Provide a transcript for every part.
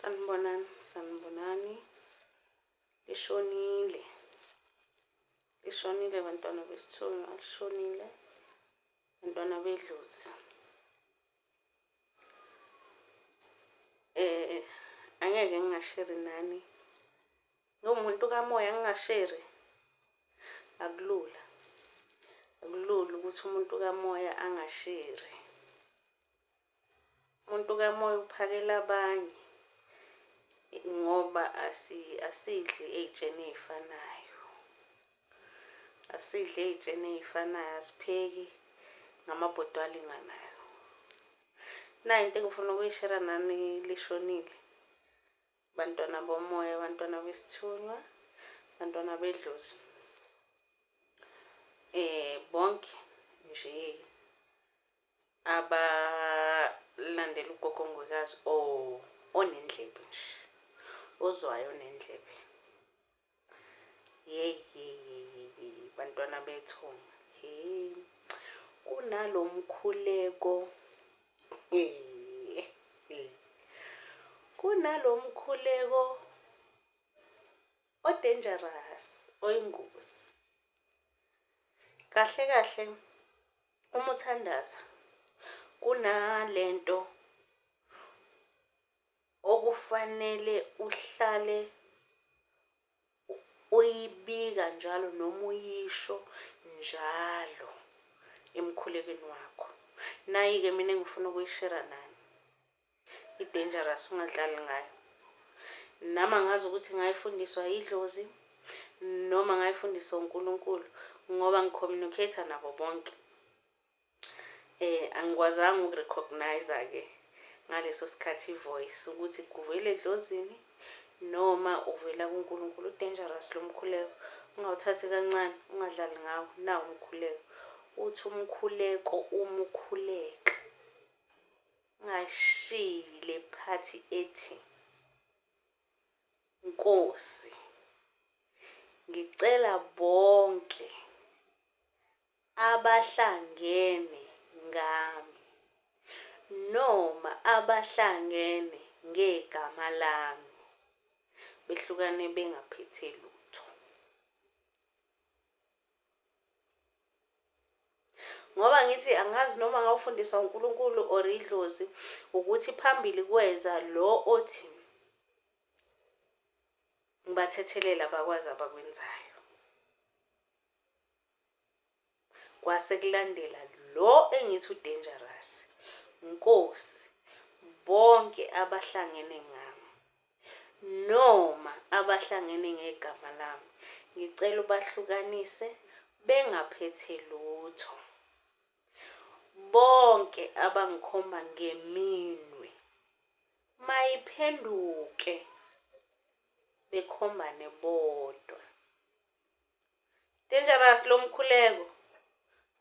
Sanibonani. Lishonile bantwana besithunywa, lishonile bantwana bedlozi. Angeke ngingasheri nani. Ngiwumuntu kamoya ngingasheri. Akulula ukuthi umuntu kamoya angasheri. Umuntu kamoya uphakela abanye ngoba asidli ey'tsheni ey'fanayo. Asidli ey'tsheni ey'fanayo, asipheki ngamabhodwe alinganayo. Nayi into engifuna ukuyishera nani lishonile. Bantwana bomoya, bantwana besithunywa, bantwana bedlozi. Bonke nje abalandela ugogo Ngwekazi onendlebe nje, ozwayo onendlebe. Bantwana bethonga. Kunalo mkhuleko. Kunalo mkhuleko o-dangerous, oyingozi. Kahle kahle uma uthandaza kunalento okufanele uhlale uyibika njalo noma uyisho njalo emkhulekweni wakho. Nayi-ke mina engifuna ukuyishera nani. I-dangerous ungadlali ngayo. Nami angazi ukuthi ngayifundiswa idlozi noma ngayifundiswa uNkulunkulu ngoba ngi-communicate nabo bonke. Angikwazanga ukurecognize-ke ngaleso sikhathi i-voice ukuthi kuvela edlozini noma uvela kuNkulunkulu. U-dangerous lo mkhuleko. Ungawuthathi kancane, ungadlali ngawo. Nawo umkhuleko. Uthi umkhuleko uma ukhuleka. Ungayishiyi le phathi ethi, Nkosi, ngicela bonke abahlangene ngami noma abahlangene ngegama lami behlukane bengaphethe lutho. Ngoba ngithi angazi noma ngawufundiswa uNkulunkulu or idlozi ukuthi phambili kweza lo othi ngibathethelela bakwazi abakwenzayo. Kwase kulandela lo engithi u-dangerous. Nkosi, bonke abahlangene ngami noma abahlangene ngegama lami ngicela ubahlukanise bengaphethe lutho. Bonke abangikhomba ngeminwe mayiphenduke bekhombane bodwa. Dangerous lo mkhuleko.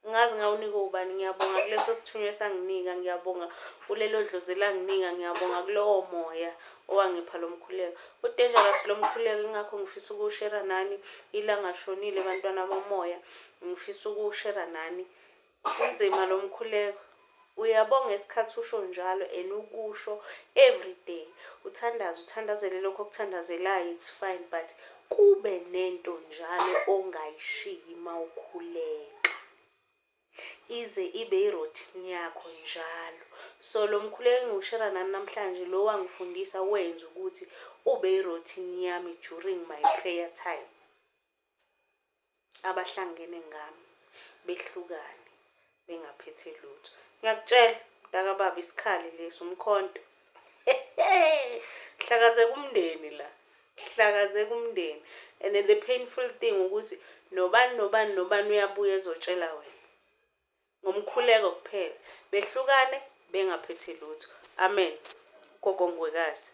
Ngazi ngawunika ubani. Ngiyabonga kuleso sithunywa esanginika. Ngiyabonga kulelo dlozi elanginika. Ngiyabonga kulowo moya owangipha lo mkhuleko. U-dangerous lo mkhuleko ingakho ngifisa ukuwushera nani. Ilanga lishonile bantwana bomoya. Ngifisa ukuwushera nani. Unzima lo mkhuleko. Uyabonga isikhathi usho njalo and ukusho everyday. Uthandazele lokho okuthandazelayo, it's fine, but kube nento njalo ongayishiyi mawukhuleka. Ize ibe iroutine yakho njalo. So lo mkhuleko engiwushera nani namhlanje lo wangifundisa wenza ukuthi ube iroutine yami during my prayer time. Abahlangene ngami behlukane bengaphethe lutho. Ngiyakutshela mntaka baba isikhali leso umkhonto. Hlakazeka umndeni la. Hlakazeka umndeni. And the painful thing ukuthi nobani uyabuya ezotshela wena. Ngomkhuleko kuphela. Behlukane bengaphethe lutho. Amen. Gogo Ngwekazi.